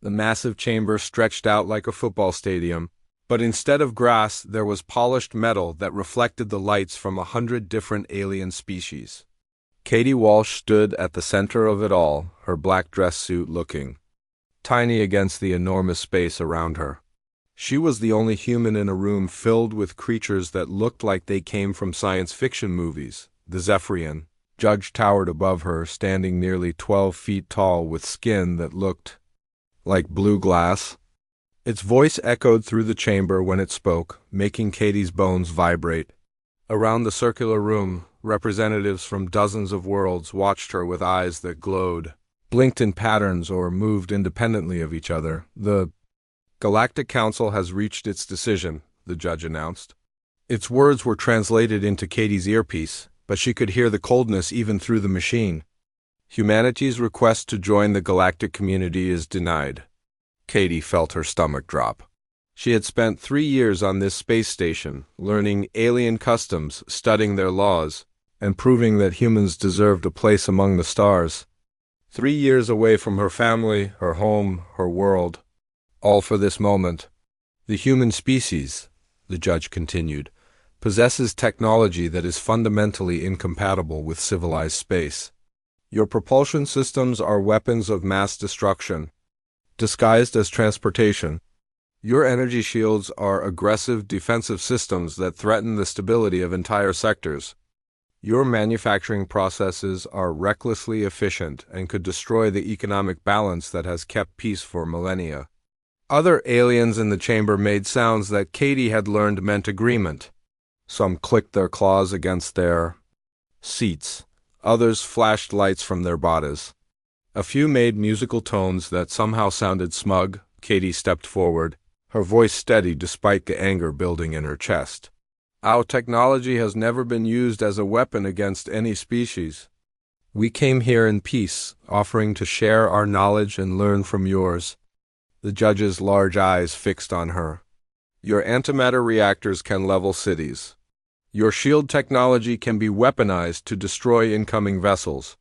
The massive chamber stretched out like a football stadium, but instead of grass, there was polished metal that reflected the lights from 100 different alien species. Katie Walsh stood at the center of it all, her black dress suit looking tiny against the enormous space around her. She was the only human in a room filled with creatures that looked like they came from science fiction movies. The Zephyrian Judge towered above her, standing nearly 12 feet tall with skin that looked like blue glass. Its voice echoed through the chamber when it spoke, making Katie's bones vibrate. Around the circular room, representatives from dozens of worlds watched her with eyes that glowed, blinked in patterns, or moved independently of each other. The Galactic Council has reached its decision, the judge announced. Its words were translated into Katie's earpiece, but she could hear the coldness even through the machine. Humanity's request to join the galactic community is denied. Katie felt her stomach drop. She had spent 3 years on this space station, learning alien customs, studying their laws, and proving that humans deserved a place among the stars. 3 years away from her family, her home, her world. All for this moment. The human species, the judge continued, possesses technology that is fundamentally incompatible with civilized space. Your propulsion systems are weapons of mass destruction, disguised as transportation. Your energy shields are aggressive defensive systems that threaten the stability of entire sectors. Your manufacturing processes are recklessly efficient and could destroy the economic balance that has kept peace for millennia. Other aliens in the chamber made sounds that Katie had learned meant agreement. Some clicked their claws against their seats. Others flashed lights from their bodies. A few made musical tones that somehow sounded smug. Katie stepped forward, her voice steady despite the anger building in her chest. Our technology has never been used as a weapon against any species. We came here in peace, offering to share our knowledge and learn from yours. The judge's large eyes fixed on her. Your antimatter reactors can level cities. Your shield technology can be weaponized to destroy incoming vessels.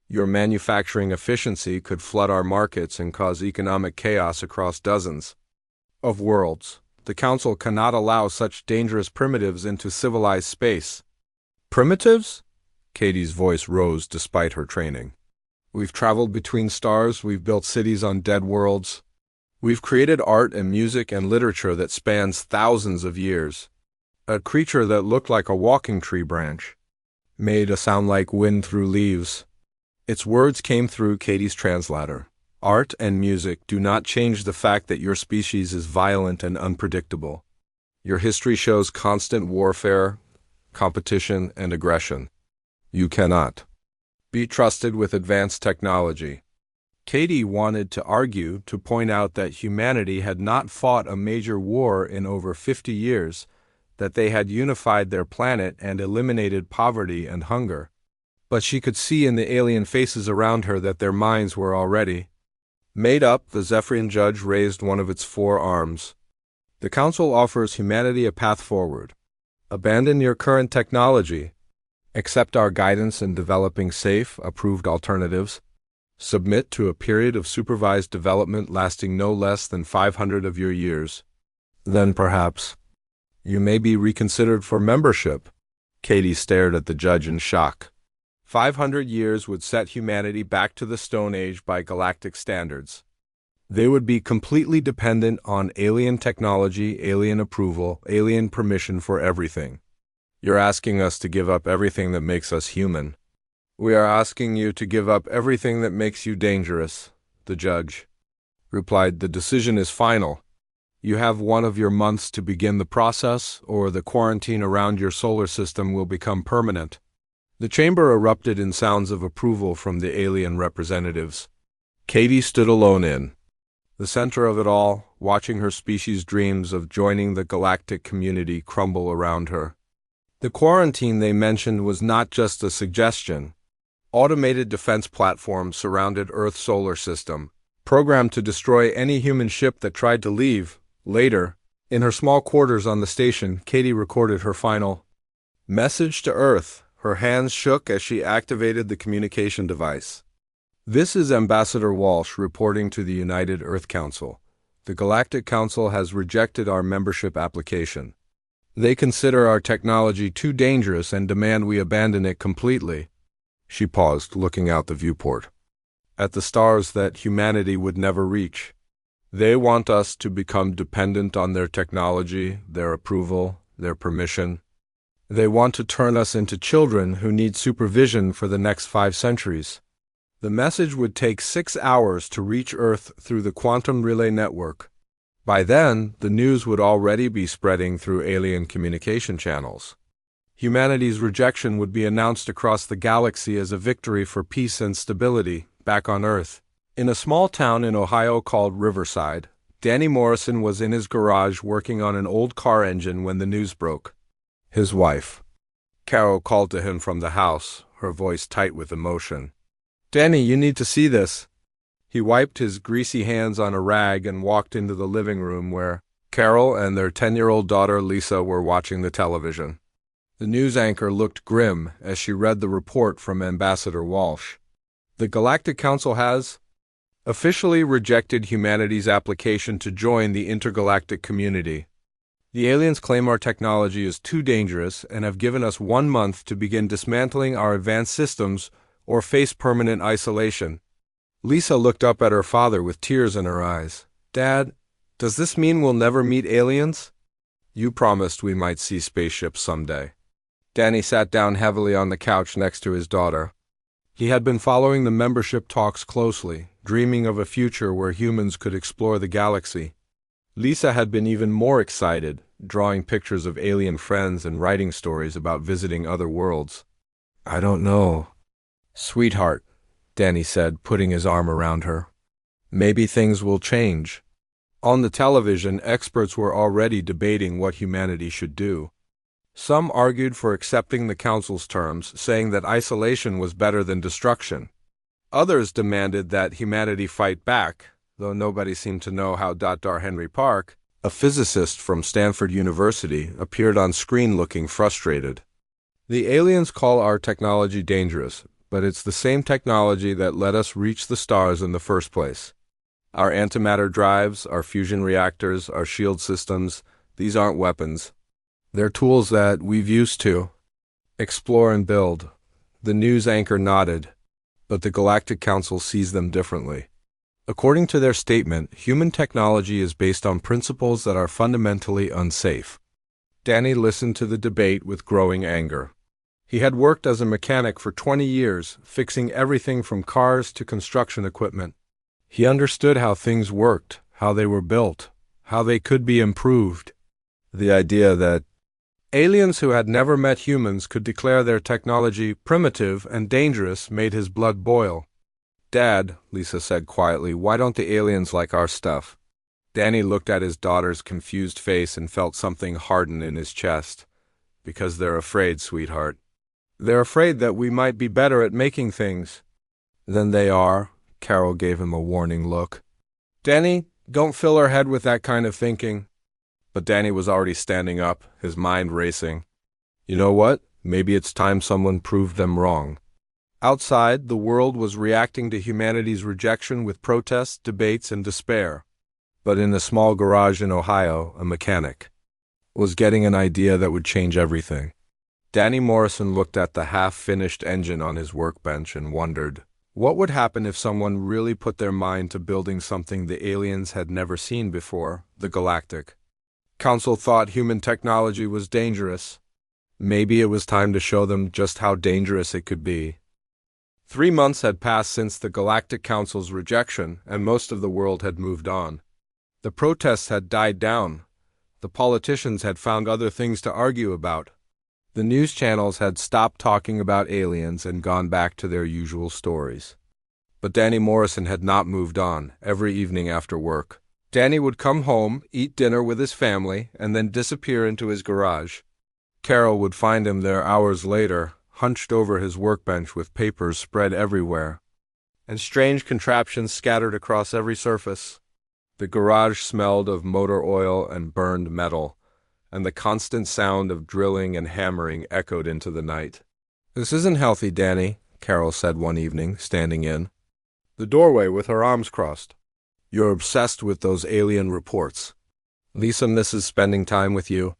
Your manufacturing efficiency could flood our markets and cause economic chaos across dozens of worlds. The Council cannot allow such dangerous primitives into civilized space. Primitives? Katie's voice rose despite her training. We've traveled between stars, we've built cities on dead worlds. We've created art and music and literature that spans thousands of years. A creature that looked like a walking tree branch made a sound like wind through leaves. Its words came through Katie's translator. Art and music do not change the fact that your species is violent and unpredictable. Your history shows constant warfare, competition, and aggression. You cannot be trusted with advanced technology. Katie wanted to argue, to point out that humanity had not fought a major war in over 50 years, that they had unified their planet and eliminated poverty and hunger. But she could see in the alien faces around her that their minds were already made up. The Zephyrian judge raised one of its 4 arms. The Council offers humanity a path forward. Abandon your current technology. Accept our guidance in developing safe, approved alternatives. Submit to a period of supervised development lasting no less than 500 of your years. Then perhaps you may be reconsidered for membership. Katie stared at the judge in shock. 500 years would set humanity back to the Stone Age by galactic standards. They would be completely dependent on alien technology, alien approval, alien permission for everything. You're asking us to give up everything that makes us human. We are asking you to give up everything that makes you dangerous, the judge replied. The decision is final. You have one of your months to begin the process, or the quarantine around your solar system will become permanent. The chamber erupted in sounds of approval from the alien representatives. Katie stood alone in the center of it all, watching her species' dreams of joining the galactic community crumble around her. The quarantine they mentioned was not just a suggestion. Automated defense platforms surrounded Earth's solar system, programmed to destroy any human ship that tried to leave. Later, in her small quarters on the station, Katie recorded her final message to Earth. Her hands shook as she activated the communication device. This is Ambassador Walsh reporting to the United Earth Council. The Galactic Council has rejected our membership application. They consider our technology too dangerous and demand we abandon it completely. She paused, looking out the viewport, at the stars that humanity would never reach. They want us to become dependent on their technology, their approval, their permission. They want to turn us into children who need supervision for the next 5 centuries. The message would take 6 hours to reach Earth through the quantum relay network. By then, the news would already be spreading through alien communication channels. Humanity's rejection would be announced across the galaxy as a victory for peace and stability back on Earth. In a small town in Ohio called Riverside, Danny Morrison was in his garage working on an old car engine when the news broke. His wife, Carol, called to him from the house, her voice tight with emotion. "Danny, you need to see this." He wiped his greasy hands on a rag and walked into the living room where Carol and their 10-year-old daughter Lisa were watching the television. The news anchor looked grim as she read the report from Ambassador Walsh. The Galactic Council has officially rejected humanity's application to join the intergalactic community. The aliens claim our technology is too dangerous and have given us 1 month to begin dismantling our advanced systems or face permanent isolation. Lisa looked up at her father with tears in her eyes. "Dad, does this mean we'll never meet aliens?" "You promised we might see spaceships someday." Danny sat down heavily on the couch next to his daughter. He had been following the membership talks closely, dreaming of a future where humans could explore the galaxy. Lisa had been even more excited, drawing pictures of alien friends and writing stories about visiting other worlds. "I don't know, sweetheart," Danny said, putting his arm around her. "Maybe things will change." On the television, experts were already debating what humanity should do. Some argued for accepting the Council's terms, saying that isolation was better than destruction. Others demanded that humanity fight back, though nobody seemed to know how. Henry Park, a physicist from Stanford University, appeared on screen looking frustrated. "The aliens call our technology dangerous, but it's the same technology that let us reach the stars in the first place. Our antimatter drives, our fusion reactors, our shield systems, these aren't weapons. They're tools that we've used to explore and build." The news anchor nodded, but the Galactic Council sees them differently. According to their statement, human technology is based on principles that are fundamentally unsafe. Danny listened to the debate with growing anger. He had worked as a mechanic for 20 years, fixing everything from cars to construction equipment. He understood how things worked, how they were built, how they could be improved. The idea that aliens who had never met humans could declare their technology primitive and dangerous made his blood boil. "Dad," Lisa said quietly, "why don't the aliens like our stuff?" Danny looked at his daughter's confused face and felt something harden in his chest. "Because they're afraid, sweetheart. They're afraid that we might be better at making things." "Than they are," Carol gave him a warning look. "Danny, don't fill her head with that kind of thinking." But Danny was already standing up, his mind racing. "You know what? Maybe it's time someone proved them wrong." Outside, the world was reacting to humanity's rejection with protests, debates, and despair. But in a small garage in Ohio, a mechanic was getting an idea that would change everything. Danny Morrison looked at the half-finished engine on his workbench and wondered, what would happen if someone really put their mind to building something the aliens had never seen before, the Galactic Council thought human technology was dangerous. Maybe it was time to show them just how dangerous it could be. 3 months had passed since the Galactic Council's rejection, and most of the world had moved on. The protests had died down. The politicians had found other things to argue about. The news channels had stopped talking about aliens and gone back to their usual stories. But Danny Morrison had not moved on. Every evening after work, Danny would come home, eat dinner with his family, and then disappear into his garage. Carol would find him there hours later, hunched over his workbench with papers spread everywhere, and strange contraptions scattered across every surface. The garage smelled of motor oil and burned metal, and the constant sound of drilling and hammering echoed into the night. "This isn't healthy, Danny," Carol said one evening, standing in. the doorway with her arms crossed. You're obsessed with those alien reports. Lisa misses spending time with you.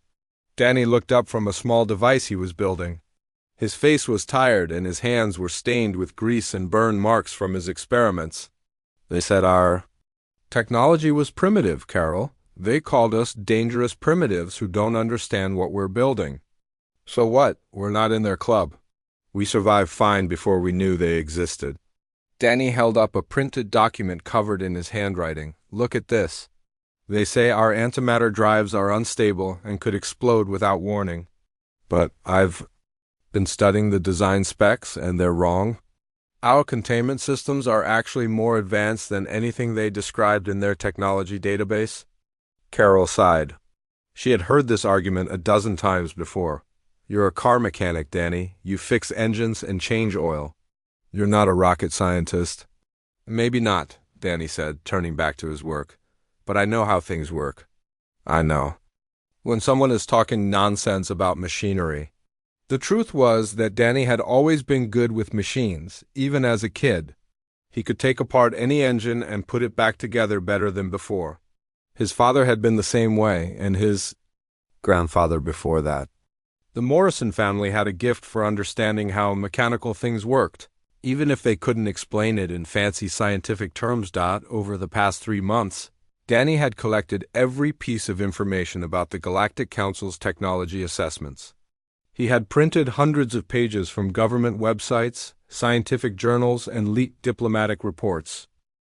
Danny looked up from a small device he was building. His face was tired and his hands were stained with grease and burn marks from his experiments. They said our technology was primitive, Carol. They called us dangerous primitives who don't understand what we're building. So what? We're not in their club. We survived fine before we knew they existed. Danny held up a printed document covered in his handwriting. Look at this. They say our antimatter drives are unstable and could explode without warning. But I've been studying the design specs and they're wrong. Our containment systems are actually more advanced than anything they described in their technology database. Carol sighed. She had heard this argument a dozen times before. You're a car mechanic, Danny. You fix engines and change oil. You're not a rocket scientist. Maybe not, Danny said, turning back to his work. But I know how things work. I know. When someone is talking nonsense about machinery. The truth was that Danny had always been good with machines, even as a kid. He could take apart any engine and put it back together better than before. His father had been the same way, and his grandfather before that. The Morrison family had a gift for understanding how mechanical things worked, even if they couldn't explain it in fancy scientific terms. Over the past 3 months, Danny had collected every piece of information about the Galactic Council's technology assessments. He had printed hundreds of pages from government websites, scientific journals, and leaked diplomatic reports.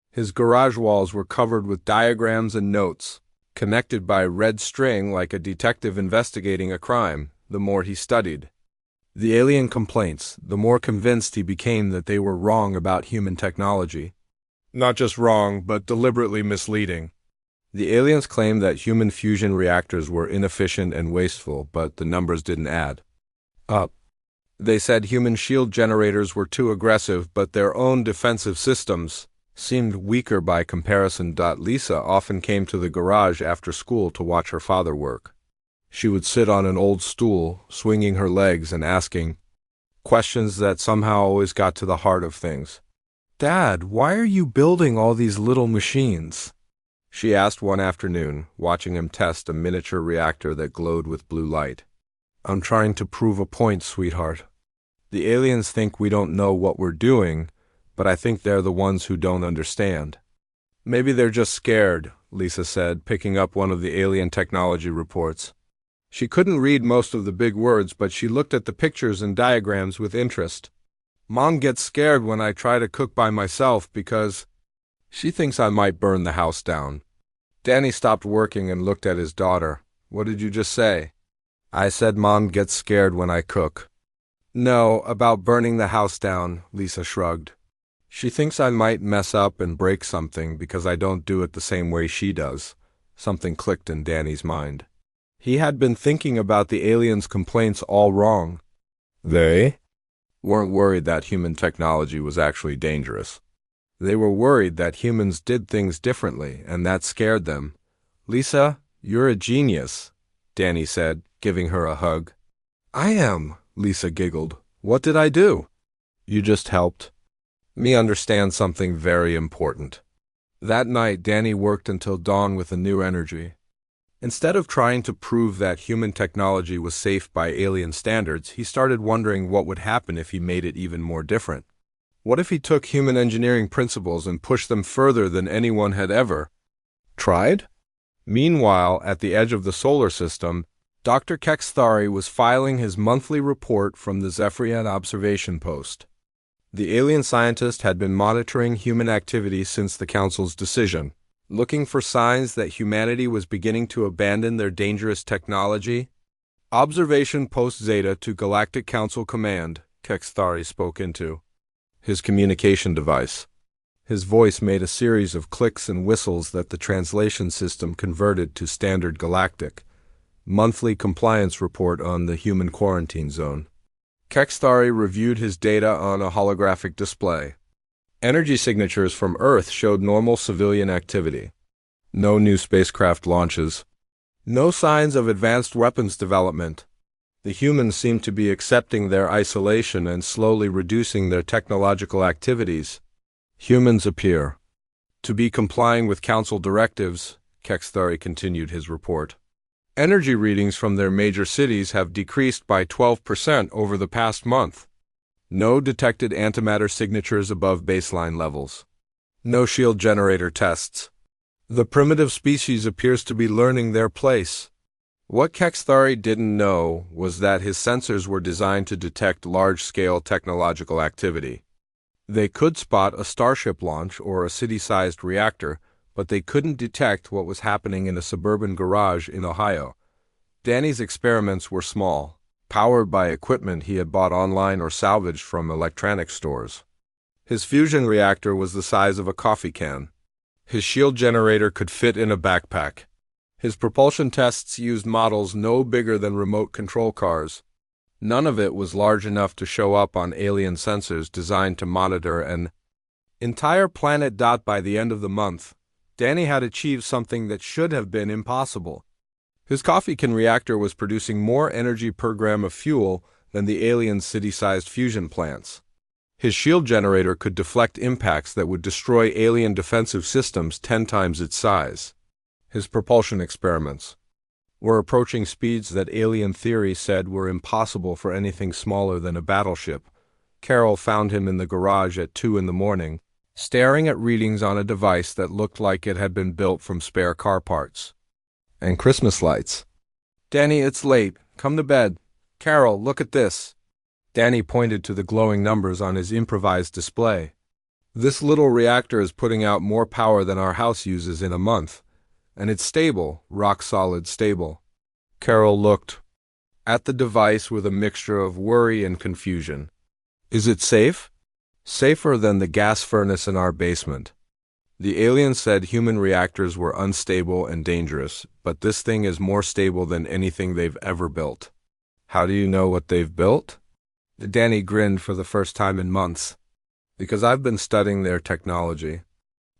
His garage walls were covered with diagrams and notes, connected by red string like a detective investigating a crime, the more he studied. The alien complaints, the more convinced he became that they were wrong about human technology. Not just wrong, but deliberately misleading. The aliens claimed that human fusion reactors were inefficient and wasteful, but the numbers didn't add up. They said human shield generators were too aggressive, but their own defensive systems seemed weaker by comparison. Lisa often came to the garage after school to watch her father work. She would sit on an old stool, swinging her legs and asking questions that somehow always got to the heart of things. "Dad, why are you building all these little machines?" she asked one afternoon, watching him test a miniature reactor that glowed with blue light. "I'm trying to prove a point, sweetheart. The aliens think we don't know what we're doing, but I think they're the ones who don't understand." "Maybe they're just scared," Lisa said, picking up one of the alien technology reports. She couldn't read most of the big words, but she looked at the pictures and diagrams with interest. "Mom gets scared when I try to cook by myself because she thinks I might burn the house down." Danny stopped working and looked at his daughter. "What did you just say?" "I said Mom gets scared when I cook." "No, about burning the house down," Lisa shrugged. "She thinks I might mess up and break something because I don't do it the same way she does." Something clicked in Danny's mind. He had been thinking about the aliens' complaints all wrong. They weren't worried that human technology was actually dangerous. They were worried that humans did things differently, and that scared them. "Lisa, you're a genius," Danny said, giving her a hug. "I am," Lisa giggled. "What did I do?" "You just helped me understand something very important." That night, Danny worked until dawn with a new energy. Instead of trying to prove that human technology was safe by alien standards, he started wondering what would happen if he made it even more different. What if he took human engineering principles and pushed them further than anyone had ever tried? Meanwhile, at the edge of the solar system, Dr. Kexthari was filing his monthly report from the Zephyrian observation post. The alien scientist had been monitoring human activity since the Council's decision, looking for signs that humanity was beginning to abandon their dangerous technology. "Observation Post Zeta to Galactic Council Command," Kexthari spoke into his communication device. His voice made a series of clicks and whistles that the translation system converted to standard galactic. Monthly compliance report on the human quarantine zone. Kexthari reviewed his data on a holographic display. Energy signatures from Earth showed normal civilian activity. No new spacecraft launches. No signs of advanced weapons development. The humans seemed to be accepting their isolation and slowly reducing their technological activities. Humans appear to be complying with council directives, Kexthari continued his report. Energy readings from their major cities have decreased by 12% over the past month. No detected antimatter signatures above baseline levels. No shield generator tests. The primitive species appears to be learning their place. What Kexthari didn't know was that his sensors were designed to detect large-scale technological activity. They could spot a starship launch or a city-sized reactor, but they couldn't detect what was happening in a suburban garage in Ohio. Danny's experiments were small, powered by equipment he had bought online or salvaged from electronics stores. His fusion reactor was the size of a coffee can. His shield generator could fit in a backpack. His propulsion tests used models no bigger than remote control cars. None of it was large enough to show up on alien sensors designed to monitor an entire planet. By the end of the month, Danny had achieved something that should have been impossible. His coffee can reactor was producing more energy per gram of fuel than the alien city-sized fusion plants. His shield generator could deflect impacts that would destroy alien defensive systems 10 times its size. His propulsion experiments were approaching speeds that alien theory said were impossible for anything smaller than a battleship. Carol found him in the garage at 2 a.m, staring at readings on a device that looked like it had been built from spare car parts and Christmas lights. "Danny, it's late. Come to bed." "Carol, look at this." Danny pointed to the glowing numbers on his improvised display. "This little reactor is putting out more power than our house uses in a month. And it's stable, rock-solid stable." Carol looked at the device with a mixture of worry and confusion. "Is it safe?" "Safer than the gas furnace in our basement." The aliens said human reactors were unstable and dangerous, but this thing is more stable than anything they've ever built. "How do you know what they've built?" Danny grinned for the first time in months. "Because I've been studying their technology.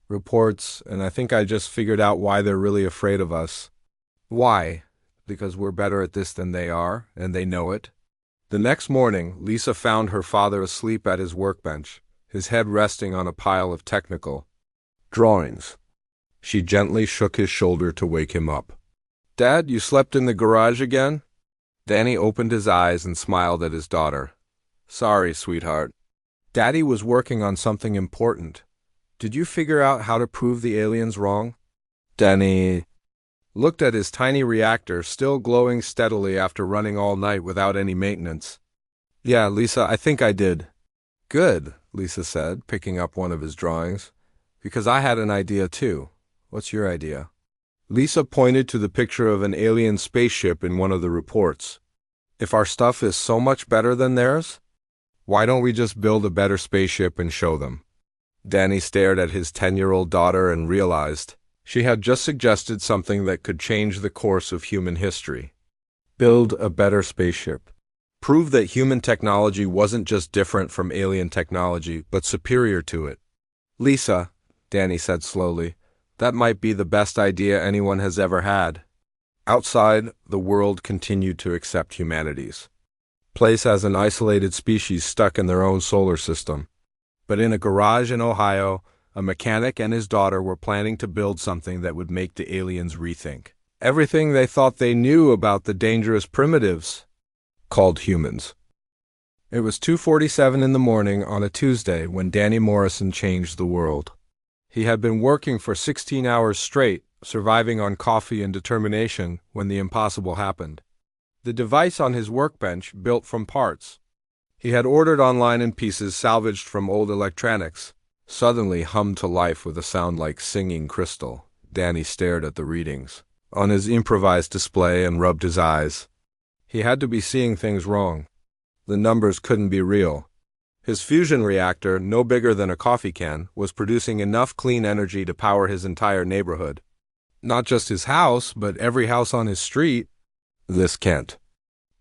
Reports, and I think I just figured out why they're really afraid of us." "Why?" "Because we're better at this than they are, and they know it." The next morning, Lisa found her father asleep at his workbench, his head resting on a pile of technical drawings. She gently shook his shoulder to wake him up. "Dad, you slept in the garage again?" Danny opened his eyes and smiled at his daughter. "Sorry, sweetheart. Daddy was working on something important. Did you figure out how to prove the aliens wrong?" Danny looked at his tiny reactor, still glowing steadily after running all night without any maintenance. "Yeah, Lisa, I think I did." "Good," Lisa said, picking up one of his drawings. "Because I had an idea too." "What's your idea?" Lisa pointed to the picture of an alien spaceship in one of the reports. "If our stuff is so much better than theirs, why don't we just build a better spaceship and show them?" Danny stared at his 10-year-old daughter and realized she had just suggested something that could change the course of human history. Build a better spaceship. Prove that human technology wasn't just different from alien technology, but superior to it. "Lisa," Danny said slowly, "that might be the best idea anyone has ever had." Outside, the world continued to accept humanity's place as an isolated species stuck in their own solar system. But in a garage in Ohio, a mechanic and his daughter were planning to build something that would make the aliens rethink everything they thought they knew about the dangerous primitives called humans. It was 2:47 in the morning on a Tuesday when Danny Morrison changed the world. He had been working for 16 hours straight, surviving on coffee and determination when the impossible happened. The device on his workbench, built from parts he had ordered online in pieces salvaged from old electronics, suddenly hummed to life with a sound like singing crystal. Danny stared at the readings on his improvised display and rubbed his eyes. He had to be seeing things wrong. The numbers couldn't be real. His fusion reactor, no bigger than a coffee can, was producing enough clean energy to power his entire neighborhood. Not just his house, but every house on his street. "This can't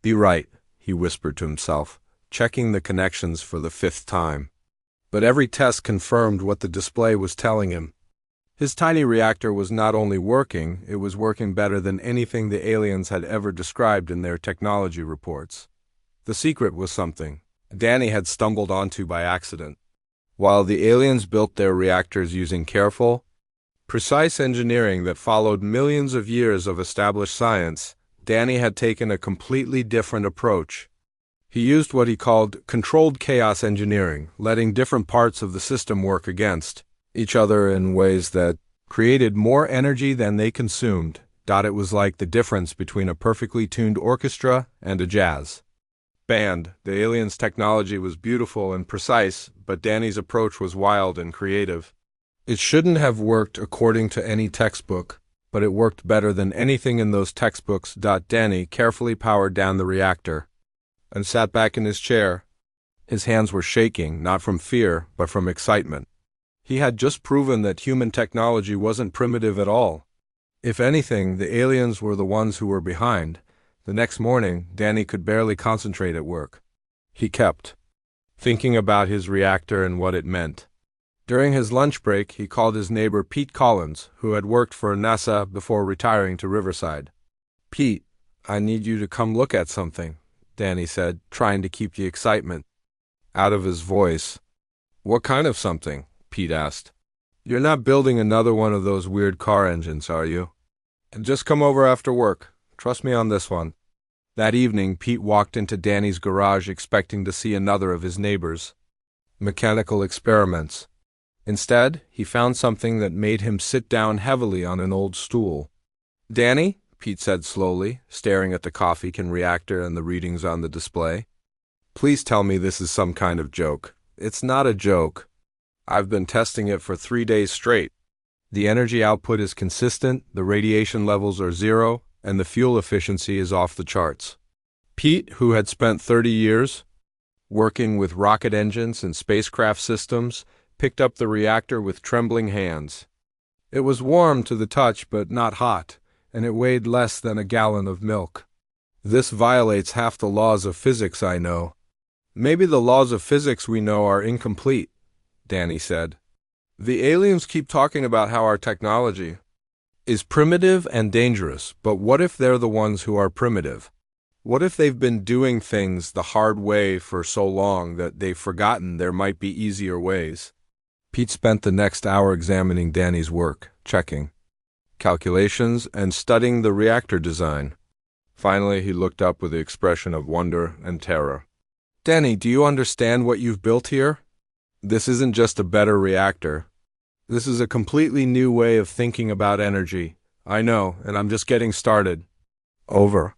be right," he whispered to himself, checking the connections for the 5th time. But every test confirmed what the display was telling him. His tiny reactor was not only working, it was working better than anything the aliens had ever described in their technology reports. The secret was something Danny had stumbled onto by accident. While the aliens built their reactors using careful, precise engineering that followed millions of years of established science, Danny had taken a completely different approach. He used what he called controlled chaos engineering, letting different parts of the system work against each other in ways that created more energy than they consumed. It was like the difference between a perfectly tuned orchestra and a jazz band. The aliens' technology was beautiful and precise, but Danny's approach was wild and creative. It shouldn't have worked according to any textbook, but it worked better than anything in those textbooks. Danny carefully powered down the reactor and sat back in his chair. His hands were shaking, not from fear, but from excitement. He had just proven that human technology wasn't primitive at all. If anything, the aliens were the ones who were behind. The next morning, Danny could barely concentrate at work. He kept thinking about his reactor and what it meant. During his lunch break, he called his neighbor Pete Collins, who had worked for NASA before retiring to Riverside. "Pete, I need you to come look at something," Danny said, trying to keep the excitement out of his voice. "What kind of something?" Pete asked. "You're not building another one of those weird car engines, are you? And just come over after work. Trust me on this one." That evening, Pete walked into Danny's garage expecting to see another of his neighbor's mechanical experiments. Instead, he found something that made him sit down heavily on an old stool. "Danny," Pete said slowly, staring at the coffee can reactor and the readings on the display, "please tell me this is some kind of joke." "It's not a joke. I've been testing it for 3 days straight. The energy output is consistent, the radiation levels are zero, and the fuel efficiency is off the charts." Pete, who had spent 30 years working with rocket engines and spacecraft systems, picked up the reactor with trembling hands. It was warm to the touch but not hot, and it weighed less than a gallon of milk. "This violates half the laws of physics I know." "Maybe the laws of physics we know are incomplete," Danny said. "The aliens keep talking about how our technology is primitive and dangerous, but what if they're the ones who are primitive? What if they've been doing things the hard way for so long that they've forgotten there might be easier ways?" Pete spent the next hour examining Danny's work, checking calculations and studying the reactor design. Finally, he looked up with the expression of wonder and terror. "Danny, do you understand what you've built here? This isn't just a better reactor. This is a completely new way of thinking about energy. I know, and I'm just getting started." Over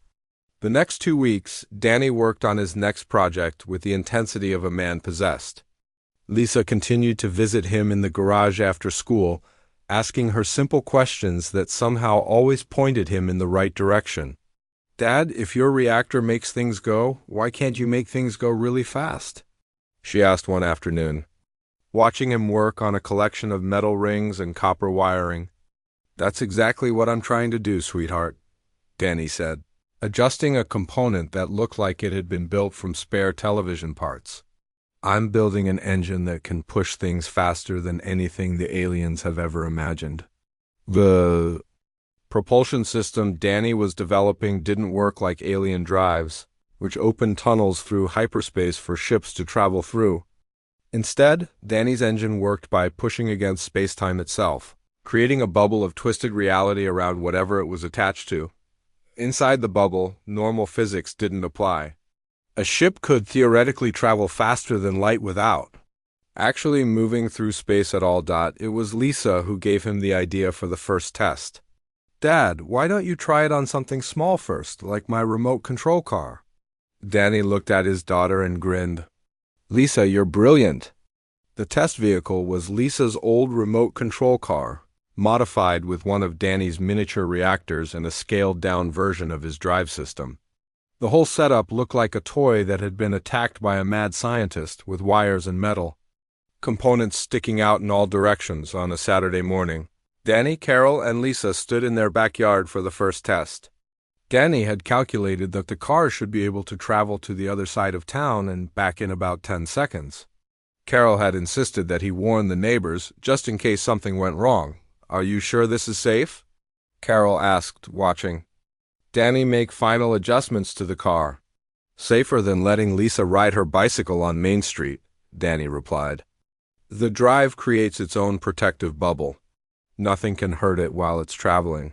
the next 2 weeks, Danny worked on his next project with the intensity of a man possessed. Lisa continued to visit him in the garage after school, asking her simple questions that somehow always pointed him in the right direction. "Dad, if your reactor makes things go, why can't you make things go really fast?" she asked one afternoon, watching him work on a collection of metal rings and copper wiring. "That's exactly what I'm trying to do, sweetheart," Danny said, adjusting a component that looked like it had been built from spare television parts. "I'm building an engine that can push things faster than anything the aliens have ever imagined." The propulsion system Danny was developing didn't work like alien drives, which opened tunnels through hyperspace for ships to travel through. Instead, Danny's engine worked by pushing against space-time itself, creating a bubble of twisted reality around whatever it was attached to. Inside the bubble, normal physics didn't apply. A ship could theoretically travel faster than light without actually moving through space at all. It was Lisa who gave him the idea for the first test. "Dad, why don't you try it on something small first, like my remote control car?" Danny looked at his daughter and grinned. "Lisa, you're brilliant." The test vehicle was Lisa's old remote control car, modified with one of Danny's miniature reactors and a scaled-down version of his drive system. The whole setup looked like a toy that had been attacked by a mad scientist, with wires and metal components sticking out in all directions. On a Saturday morning, Danny, Carol, and Lisa stood in their backyard for the first test. Danny had calculated that the car should be able to travel to the other side of town and back in about 10 seconds. Carol had insisted that he warn the neighbors, just in case something went wrong. "Are you sure this is safe?" Carol asked, watching Danny make final adjustments to the car. "Safer than letting Lisa ride her bicycle on Main Street," Danny replied. The drive creates its own protective bubble. Nothing can hurt it while it's traveling.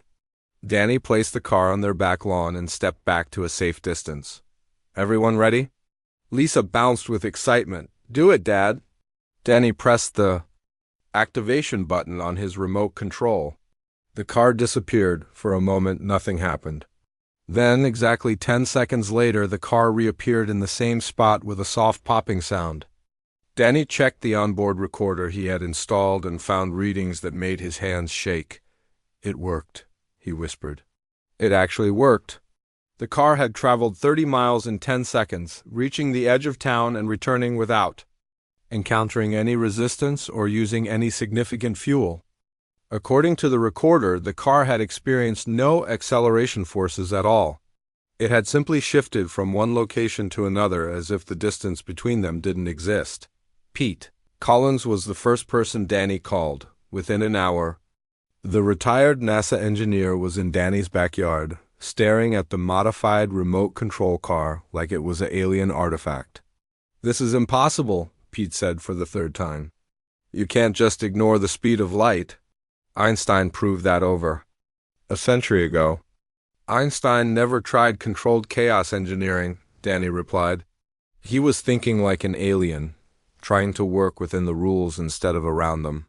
Danny placed the car on their back lawn and stepped back to a safe distance. Everyone ready? Lisa bounced with excitement. Do it, Dad. Danny pressed the activation button on his remote control. The car disappeared. For a moment, nothing happened. Then, exactly 10 seconds later, the car reappeared in the same spot with a soft popping sound. Danny checked the onboard recorder he had installed and found readings that made his hands shake. It worked, he whispered. It actually worked. The car had traveled 30 miles in 10 seconds, reaching the edge of town and returning without encountering any resistance or using any significant fuel. According to the recorder, the car had experienced no acceleration forces at all. It had simply shifted from one location to another as if the distance between them didn't exist. Pete Collins was the first person Danny called. Within an hour, the retired NASA engineer was in Danny's backyard, staring at the modified remote control car like it was an alien artifact. "This is impossible," Pete said for the third time. "You can't just ignore the speed of light. Einstein proved that over a century ago." "Einstein never tried controlled chaos engineering," Danny replied. "He was thinking like an alien, trying to work within the rules instead of around them."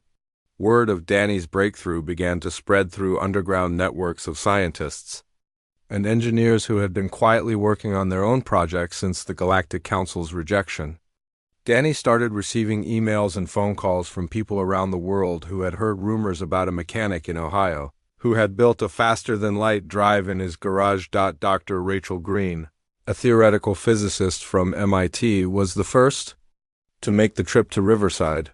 Word of Danny's breakthrough began to spread through underground networks of scientists and engineers who had been quietly working on their own projects since the Galactic Council's rejection. Danny started receiving emails and phone calls from people around the world who had heard rumors about a mechanic in Ohio who had built a faster-than-light drive in his garage. Dr. Rachel Green, a theoretical physicist from MIT, was the first to make the trip to Riverside.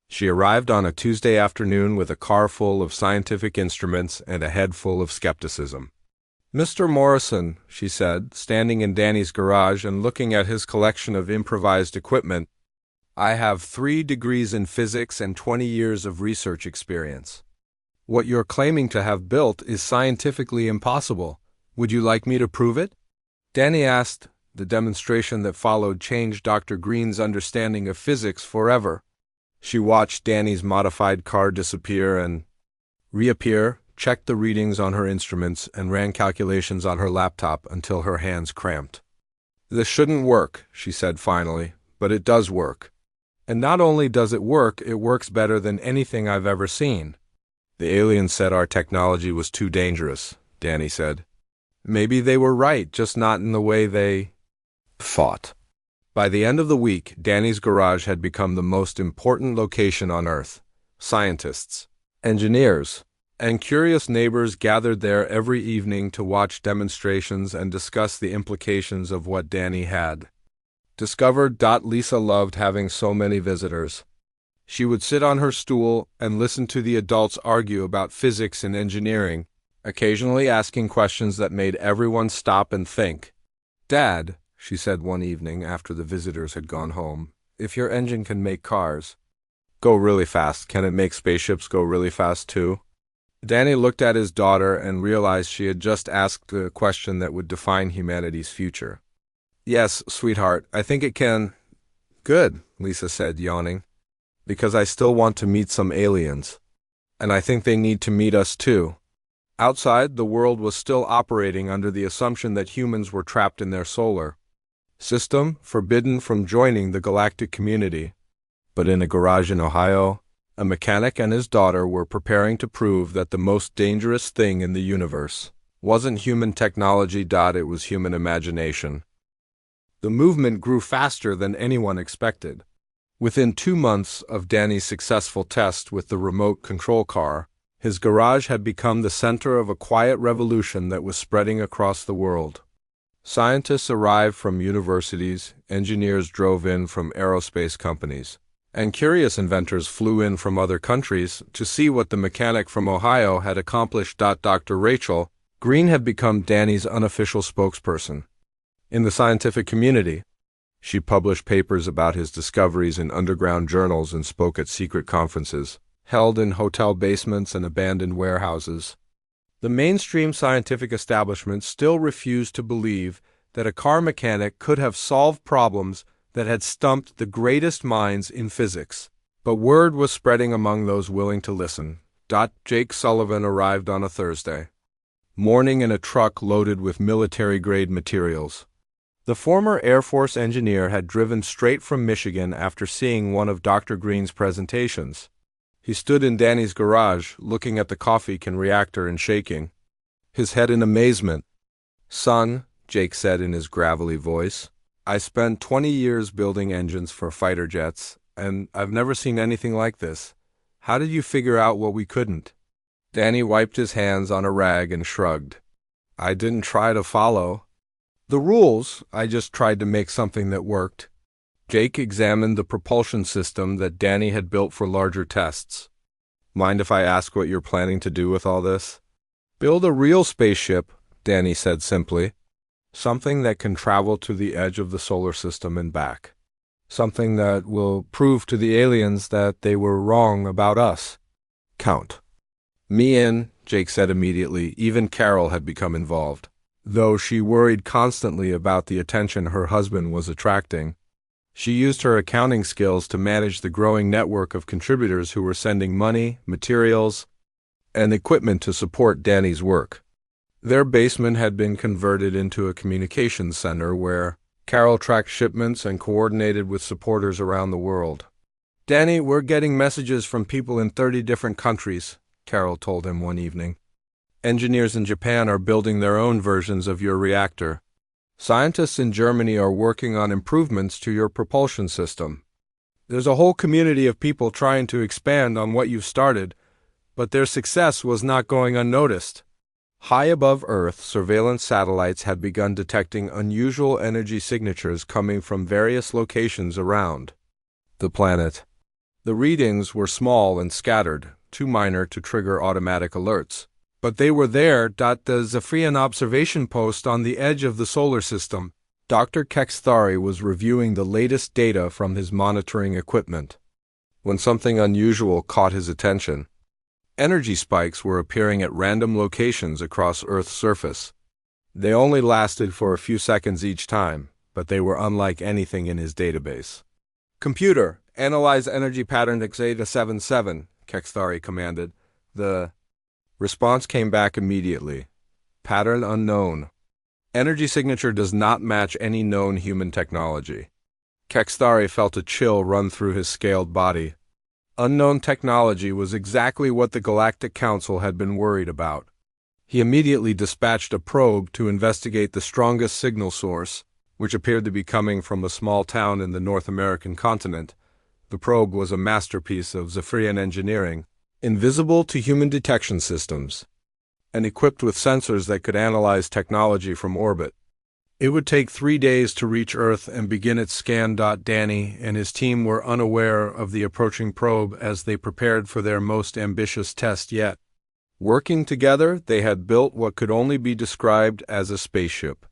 She arrived on a Tuesday afternoon with a car full of scientific instruments and a head full of skepticism. "Mr. Morrison," she said, standing in Danny's garage and looking at his collection of improvised equipment, "I have 3 degrees in physics and 20 years of research experience. What you're claiming to have built is scientifically impossible. Would you like me to prove it?" Danny asked. The demonstration that followed changed Dr. Green's understanding of physics forever. She watched Danny's modified car disappear and reappear, checked the readings on her instruments, and ran calculations on her laptop until her hands cramped. "This shouldn't work," she said finally, "but it does work. And not only does it works better than anything I've ever seen." "The aliens said our technology was too dangerous," Danny said. "Maybe they were right, just not in the way they thought." By the end of the week, Danny's garage had become the most important location on Earth. Scientists, engineers, and curious neighbors gathered there every evening to watch demonstrations and discuss the implications of what Danny had discovered. Lisa loved having so many visitors. She would sit on her stool and listen to the adults argue about physics and engineering, occasionally asking questions that made everyone stop and think. "Dad," she said one evening after the visitors had gone home, "if your engine can make cars go really fast, can it make spaceships go really fast too?" Danny looked at his daughter and realized she had just asked a question that would define humanity's future. "Yes, sweetheart, I think it can." "Good," Lisa said, yawning, "because I still want to meet some aliens. And I think they need to meet us too." Outside, the world was still operating under the assumption that humans were trapped in their solar system, forbidden from joining the galactic community. But in a garage in Ohio, a mechanic and his daughter were preparing to prove that the most dangerous thing in the universe wasn't human technology. It was human imagination. The movement grew faster than anyone expected. Within 2 months of Danny's successful test with the remote control car, his garage had become the center of a quiet revolution that was spreading across the world. Scientists arrived from universities, engineers drove in from aerospace companies, and curious inventors flew in from other countries to see what the mechanic from Ohio had accomplished. Dr. Rachel Green had become Danny's unofficial spokesperson. In the scientific community, she published papers about his discoveries in underground journals and spoke at secret conferences, held in hotel basements and abandoned warehouses. The mainstream scientific establishment still refused to believe that a car mechanic could have solved problems that had stumped the greatest minds in physics. But word was spreading among those willing to listen. Jake Sullivan arrived on a Thursday morning in a truck loaded with military-grade materials. The former Air Force engineer had driven straight from Michigan after seeing one of Dr. Green's presentations. He stood in Danny's garage, looking at the coffee can reactor and shaking, his head in amazement. "Son," Jake said in his gravelly voice, "I spent 20 years building engines for fighter jets, and I've never seen anything like this. How did you figure out what we couldn't?" Danny wiped his hands on a rag and shrugged. "I didn't try to follow the rules, I just tried to make something that worked." Jake examined the propulsion system that Danny had built for larger tests. "Mind if I ask what you're planning to do with all this?" "Build a real spaceship," Danny said simply. "Something that can travel to the edge of the solar system and back. Something that will prove to the aliens that they were wrong about us." "Count me in," Jake said immediately. Even Carol had become involved, though she worried constantly about the attention her husband was attracting. She used her accounting skills to manage the growing network of contributors who were sending money, materials, and equipment to support Danny's work. Their basement had been converted into a communications center where Carol tracked shipments and coordinated with supporters around the world. "Danny, we're getting messages from people in 30 different countries," Carol told him one evening. "Engineers in Japan are building their own versions of your reactor. Scientists in Germany are working on improvements to your propulsion system. There's a whole community of people trying to expand on what you've started, but their success was not going unnoticed." High above Earth, surveillance satellites had begun detecting unusual energy signatures coming from various locations around the planet. The readings were small and scattered, too minor to trigger automatic alerts. But they were there. The Zephyrian observation post on the edge of the solar system. Dr. Kexthari was reviewing the latest data from his monitoring equipment when something unusual caught his attention. Energy spikes were appearing at random locations across Earth's surface. They only lasted for a few seconds each time, but they were unlike anything in his database. "Computer, analyze energy pattern X-877, Kexthari commanded. The response came back immediately. "Pattern unknown. Energy signature does not match any known human technology." Kexthari felt a chill run through his scaled body. Unknown technology was exactly what the Galactic Council had been worried about. He immediately dispatched a probe to investigate the strongest signal source, which appeared to be coming from a small town in the North American continent. The probe was a masterpiece of Zephyrian engineering, invisible to human detection systems, and equipped with sensors that could analyze technology from orbit. It would take 3 days to reach Earth and begin its scan. Danny and his team were unaware of the approaching probe as they prepared for their most ambitious test yet. Working together, they had built what could only be described as a spaceship.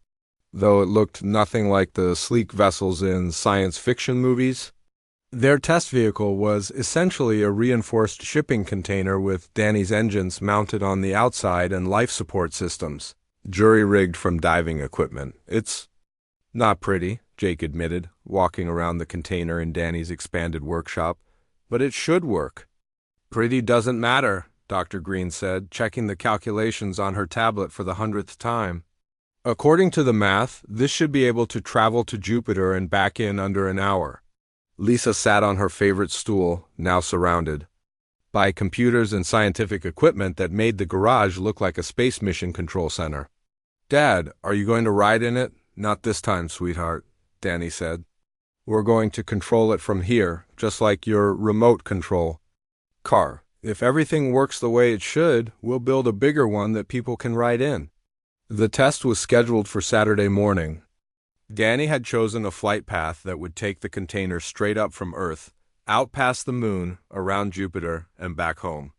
Though it looked nothing like the sleek vessels in science fiction movies, their test vehicle was essentially a reinforced shipping container with Danny's engines mounted on the outside and life support systems jury-rigged from diving equipment. "It's not pretty," Jake admitted, walking around the container in Danny's expanded workshop, "but it should work." "Pretty doesn't matter," Dr. Green said, checking the calculations on her tablet for the 100th time. "According to the math, this should be able to travel to Jupiter and back in under an hour." Lisa sat on her favorite stool, now surrounded by computers and scientific equipment that made the garage look like a space mission control center. "Dad, are you going to ride in it?" "Not this time, sweetheart," Danny said. "We're going to control it from here, just like your remote control car. If everything works the way it should, we'll build a bigger one that people can ride in." The test was scheduled for Saturday morning. Danny had chosen a flight path that would take the container straight up from Earth, out past the moon, around Jupiter, and back home.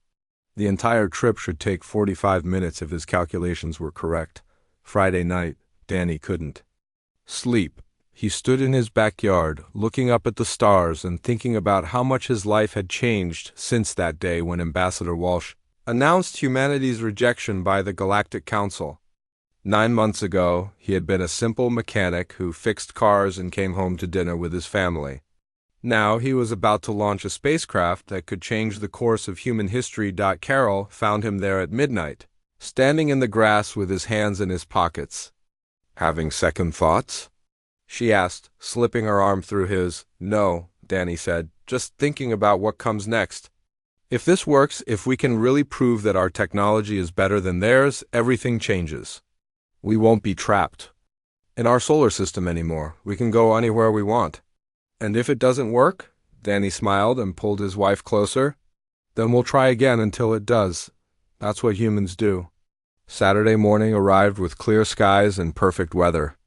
The entire trip should take 45 minutes if his calculations were correct. Friday night, Danny couldn't sleep. He stood in his backyard, looking up at the stars and thinking about how much his life had changed since that day when Ambassador Walsh announced humanity's rejection by the Galactic Council. 9 months ago, he had been a simple mechanic who fixed cars and came home to dinner with his family. Now he was about to launch a spacecraft that could change the course of human history. Carol found him there at midnight, standing in the grass with his hands in his pockets. "Having second thoughts?" she asked, slipping her arm through his. "No," Danny said, "just thinking about what comes next. If this works, if we can really prove that our technology is better than theirs, everything changes. We won't be trapped in our solar system anymore. We can go anywhere we want. And if it doesn't work," Danny smiled and pulled his wife closer, "then we'll try again until it does. That's what humans do." Saturday morning arrived with clear skies and perfect weather.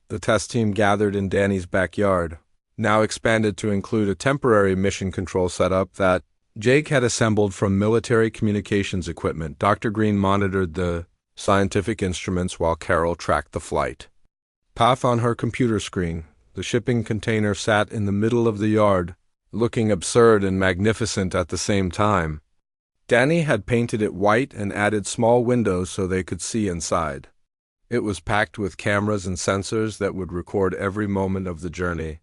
The test team gathered in Danny's backyard, now expanded to include a temporary mission control setup that Jake had assembled from military communications equipment. Dr. Green monitored the scientific instruments while Carol tracked the flight path on her computer screen. The shipping container sat in the middle of the yard, looking absurd and magnificent at the same time. Danny had painted it white and added small windows so they could see inside. It was packed with cameras and sensors that would record every moment of the journey.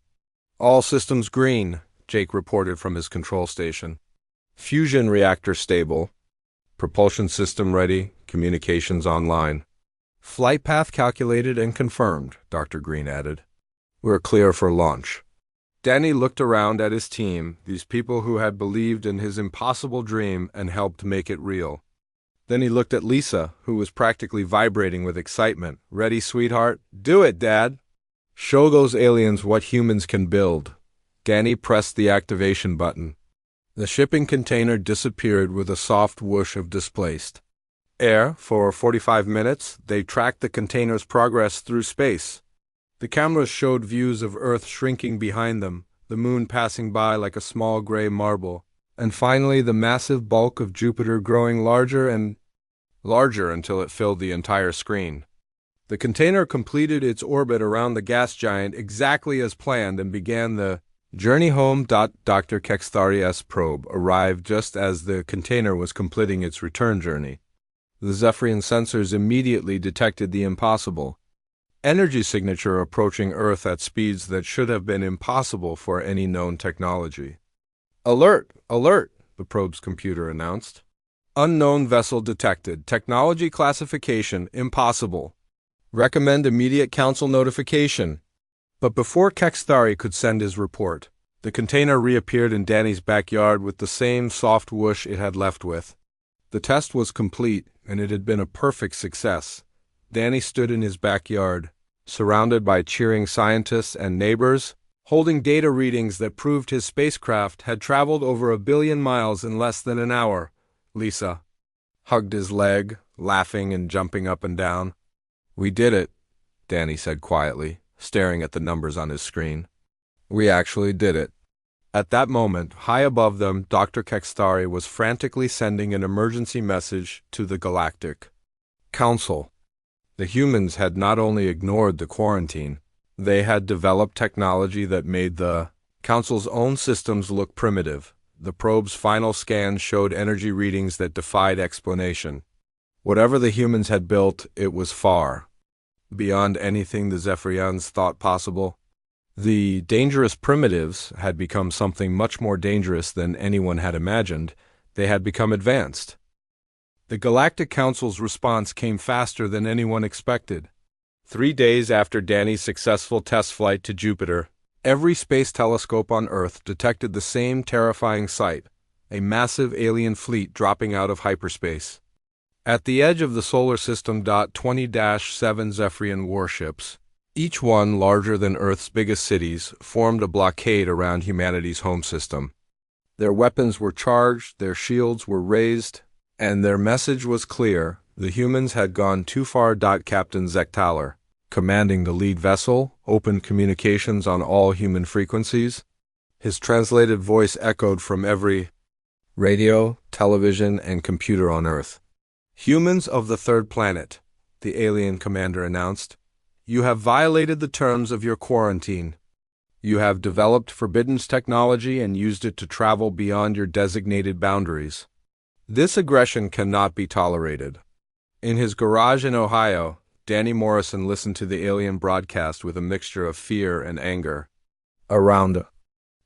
"All systems green," Jake reported from his control station. "Fusion reactor stable. Propulsion system ready. Communications online. Flight path calculated and confirmed," Dr. Green added. "We're clear for launch." Danny looked around at his team, these people who had believed in his impossible dream and helped make it real. Then he looked at Lisa, who was practically vibrating with excitement. "Ready, sweetheart? Do it, Dad! Show those aliens what humans can build." Danny pressed the activation button. The shipping container disappeared with a soft whoosh of displaced air. For 45 minutes, they tracked the container's progress through space. The cameras showed views of Earth shrinking behind them, the moon passing by like a small gray marble, and finally the massive bulk of Jupiter growing larger and larger until it filled the entire screen. The container completed its orbit around the gas giant exactly as planned and began the journey home. Dr. Kexthari's probe arrived just as the container was completing its return journey. The Zephyrian sensors immediately detected the impossible. Energy signature approaching Earth at speeds that should have been impossible for any known technology. "Alert! Alert!" the probe's computer announced. "Unknown vessel detected. Technology classification impossible. Recommend immediate council notification." But before Kexthari could send his report, the container reappeared in Danny's backyard with the same soft whoosh it had left with. The test was complete, and it had been a perfect success. Danny stood in his backyard, surrounded by cheering scientists and neighbors, holding data readings that proved his spacecraft had traveled over 1 billion miles in less than an hour. Lisa hugged his leg, laughing and jumping up and down. "We did it," Danny said quietly, staring at the numbers on his screen. "We actually did it." At that moment, high above them, Dr. Kexthari was frantically sending an emergency message to the Galactic Council. The humans had not only ignored the quarantine, they had developed technology that made the Council's own systems look primitive. The probe's final scan showed energy readings that defied explanation. Whatever the humans had built, it was far beyond anything the Zephyrians thought possible. The dangerous primitives had become something much more dangerous than anyone had imagined. They had become advanced. The Galactic Council's response came faster than anyone expected. 3 days after Danny's successful test flight to Jupiter, every space telescope on Earth detected the same terrifying sight, a massive alien fleet dropping out of hyperspace. At the edge of the solar system, 20-7 Zephyrian warships, each one larger than Earth's biggest cities, formed a blockade around humanity's home system. Their weapons were charged, their shields were raised, and their message was clear: the humans had gone too far. Captain Zektaler, commanding the lead vessel, opened communications on all human frequencies. His translated voice echoed from every radio, television, and computer on Earth. "Humans of the third planet," the alien commander announced, "you have violated the terms of your quarantine. You have developed forbidden technology and used it to travel beyond your designated boundaries. This aggression cannot be tolerated." In his garage in Ohio, Danny Morrison listened to the alien broadcast with a mixture of fear and anger. Around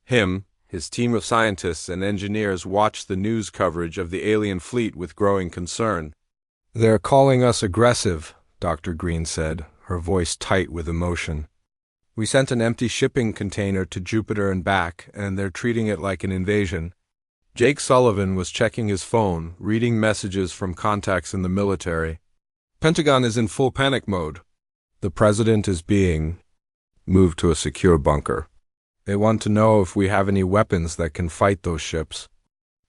His team of scientists and engineers watched the news coverage of the alien fleet with growing concern. "They're calling us aggressive," Dr. Green said, her voice tight with emotion. "We sent an empty shipping container to Jupiter and back, and they're treating it like an invasion." Jake Sullivan was checking his phone, reading messages from contacts in the military. "Pentagon is in full panic mode. The president is being moved to a secure bunker. They want to know if we have any weapons that can fight those ships."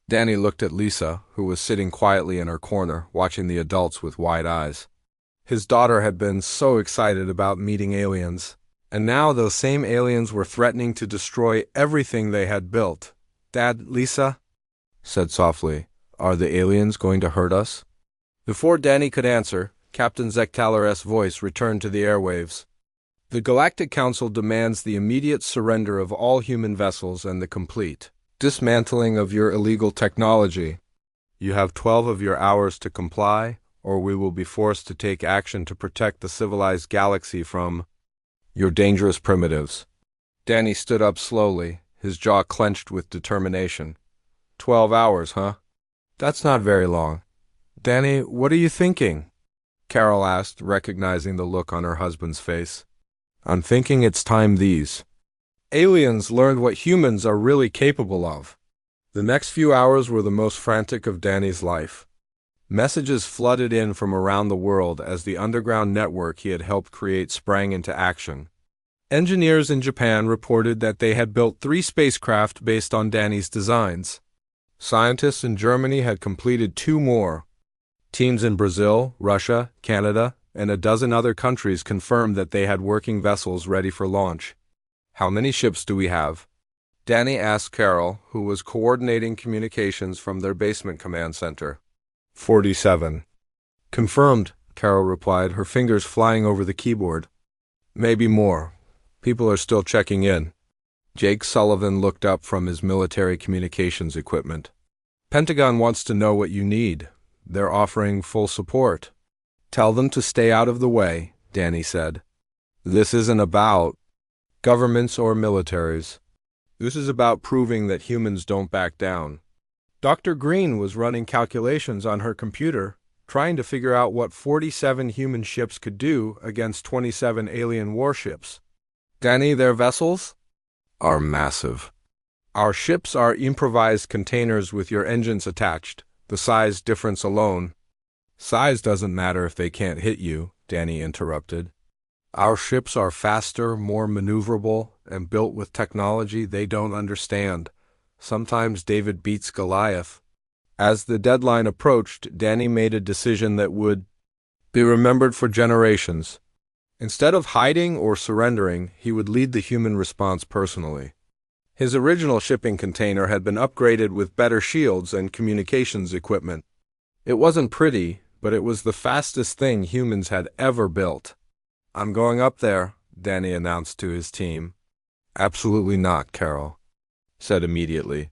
Danny looked at Lisa, who was sitting quietly in her corner, watching the adults with wide eyes. His daughter had been so excited about meeting aliens, and now those same aliens were threatening to destroy everything they had built. "Dad," Lisa said softly, "are the aliens going to hurt us?" Before Danny could answer, Captain Zektaler's voice returned to the airwaves. "The Galactic Council demands the immediate surrender of all human vessels and the complete dismantling of your illegal technology. You have 12 of your hours to comply, or we will be forced to take action to protect the civilized galaxy from your dangerous primitives." Danny stood up slowly, his jaw clenched with determination. 12 hours, huh? That's not very long. "Danny, what are you thinking?" Carol asked, recognizing the look on her husband's face. "I'm thinking it's time these aliens learned what humans are really capable of." The next few hours were the most frantic of Danny's life. Messages flooded in from around the world as the underground network he had helped create sprang into action. Engineers in Japan reported that they had built 3 spacecraft based on Danny's designs. Scientists in Germany had completed 2 more. Teams in Brazil, Russia, Canada, and a dozen other countries confirmed that they had working vessels ready for launch. "How many ships do we have?" Danny asked Carol, who was coordinating communications from their basement command center. 47. "Confirmed," Carol replied, her fingers flying over the keyboard. "Maybe more. People are still checking in." Jake Sullivan looked up from his military communications equipment. "Pentagon wants to know what you need. They're offering full support." "Tell them to stay out of the way," Danny said. "This isn't about governments or militaries. This is about proving that humans don't back down." Dr. Green was running calculations on her computer, trying to figure out what 47 human ships could do against 27 alien warships. "Danny, their vessels are massive. Our ships are improvised containers with your engines attached, the size difference alone." "Size doesn't matter if they can't hit you," Danny interrupted. "Our ships are faster, more maneuverable, and built with technology they don't understand. Sometimes David beats Goliath." As the deadline approached, Danny made a decision that would be remembered for generations. Instead of hiding or surrendering, he would lead the human response personally. His original shipping container had been upgraded with better shields and communications equipment. It wasn't pretty, but it was the fastest thing humans had ever built. "I'm going up there," Danny announced to his team. "Absolutely not," Carol said immediately.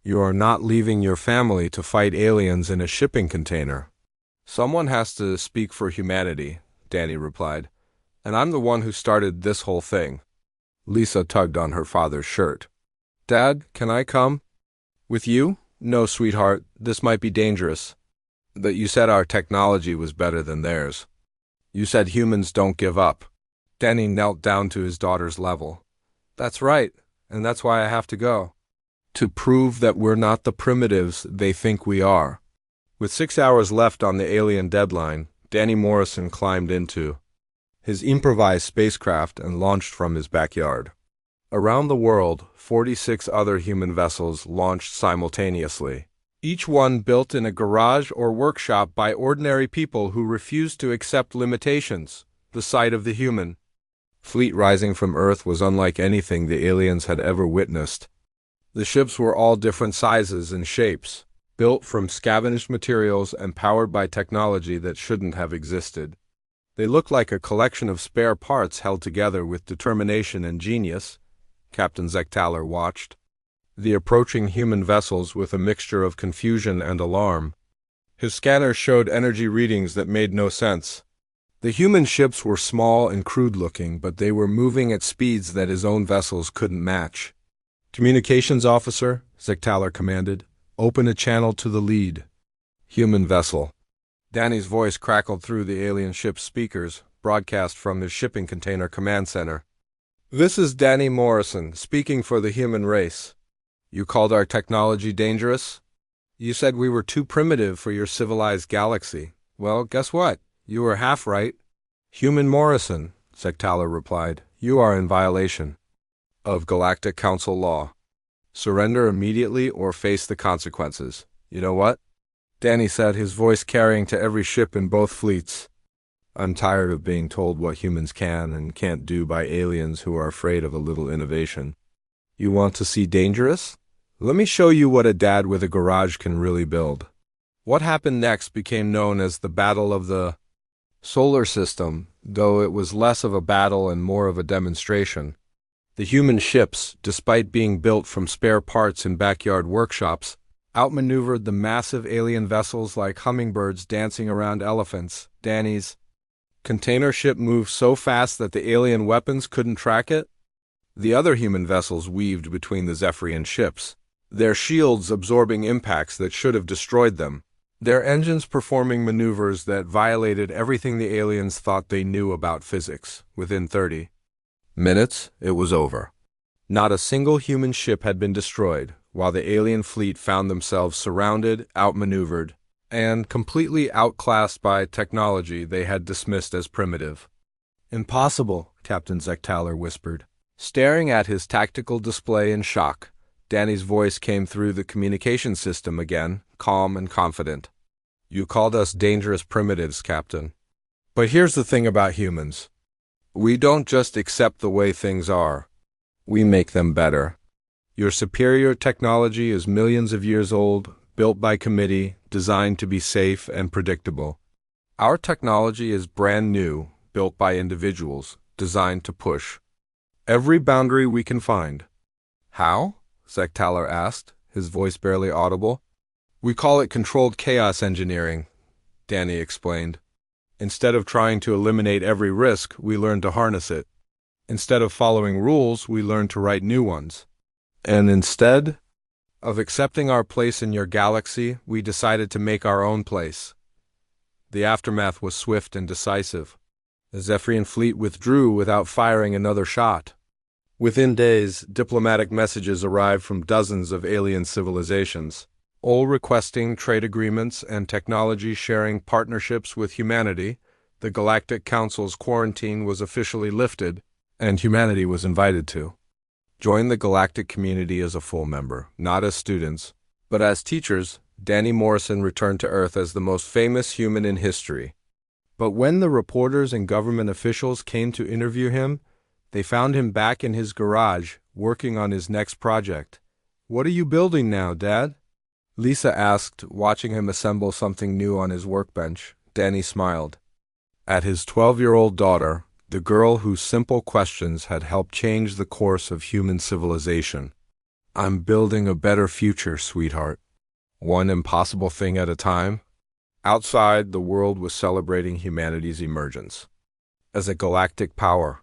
"You are not leaving your family to fight aliens in a shipping container." "Someone has to speak for humanity," Danny replied. "And I'm the one who started this whole thing." Lisa tugged on her father's shirt. "Dad, can I come with you?" "No, sweetheart, this might be dangerous." "But you said our technology was better than theirs. You said humans don't give up." Danny knelt down to his daughter's level. "That's right, and that's why I have to go. To prove that we're not the primitives they think we are." With 6 hours left on the alien deadline, Danny Morrison climbed into his improvised spacecraft and launched from his backyard. Around the world, 46 other human vessels launched simultaneously, each one built in a garage or workshop by ordinary people who refused to accept limitations, the sight of the human fleet rising from Earth was unlike anything the aliens had ever witnessed. The ships were all different sizes and shapes, built from scavenged materials and powered by technology that shouldn't have existed. They looked like a collection of spare parts held together with determination and genius. Captain Zektaler watched the approaching human vessels with a mixture of confusion and alarm. His scanner showed energy readings that made no sense. The human ships were small and crude-looking, but they were moving at speeds that his own vessels couldn't match. Communications officer, Zectalar commanded. Open a channel to the lead. Human vessel. Danny's voice crackled through the alien ship's speakers, broadcast from his shipping container command center. This is Danny Morrison, speaking for the human race. You called our technology dangerous? You said we were too primitive for your civilized galaxy. Well, guess what? You were half right. Human Morrison, Zectalar replied, you are in violation of Galactic Council law. Surrender immediately or face the consequences. You know what? Danny said, his voice carrying to every ship in both fleets. I'm tired of being told what humans can and can't do by aliens who are afraid of a little innovation. You want to see dangerous? Let me show you what a dad with a garage can really build. What happened next became known as the Battle of the Solar System, though it was less of a battle and more of a demonstration. The human ships, despite being built from spare parts in backyard workshops, outmaneuvered the massive alien vessels like hummingbirds dancing around elephants. Danny's container ship moved so fast that the alien weapons couldn't track it. The other human vessels weaved between the Zephyrian ships, their shields absorbing impacts that should have destroyed them, their engines performing maneuvers that violated everything the aliens thought they knew about physics. Within 30 minutes, it was over. Not a single human ship had been destroyed, while the alien fleet found themselves surrounded, outmaneuvered, and completely outclassed by technology they had dismissed as primitive. Impossible, Captain Zectalar whispered. Staring at his tactical display in shock, Danny's voice came through the communication system again, calm and confident. You called us dangerous primitives, Captain. But here's the thing about humans. We don't just accept the way things are. We make them better. Your superior technology is millions of years old, built by committee, designed to be safe and predictable. Our technology is brand new, built by individuals, designed to push every boundary we can find. How? Zectalar asked, his voice barely audible. We call it controlled chaos engineering, Danny explained. Instead of trying to eliminate every risk, we learn to harness it. Instead of following rules, we learn to write new ones. And instead of accepting our place in your galaxy, we decided to make our own place. The aftermath was swift and decisive. The Zephyrian fleet withdrew without firing another shot. Within days, diplomatic messages arrived from dozens of alien civilizations, all requesting trade agreements and technology-sharing partnerships with humanity. The Galactic Council's quarantine was officially lifted, and humanity was invited to join the galactic community as a full member, not as students, but as teachers. Danny Morrison returned to Earth as the most famous human in history. But when the reporters and government officials came to interview him, they found him back in his garage, working on his next project. What are you building now, Dad? Lisa asked, watching him assemble something new on his workbench. Danny smiled. At his 12-year-old daughter, the girl whose simple questions had helped change the course of human civilization. I'm building a better future, sweetheart. One impossible thing at a time. Outside, the world was celebrating humanity's emergence as a galactic power.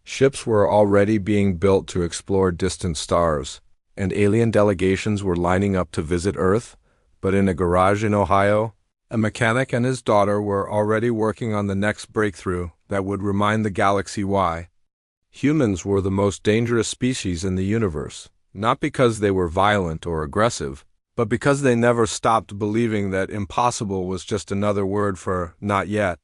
Ships were already being built to explore distant stars, and alien delegations were lining up to visit Earth. But in a garage in Ohio, a mechanic and his daughter were already working on the next breakthrough that would remind the galaxy why humans were the most dangerous species in the universe, not because they were violent or aggressive, but because they never stopped believing that impossible was just another word for not yet.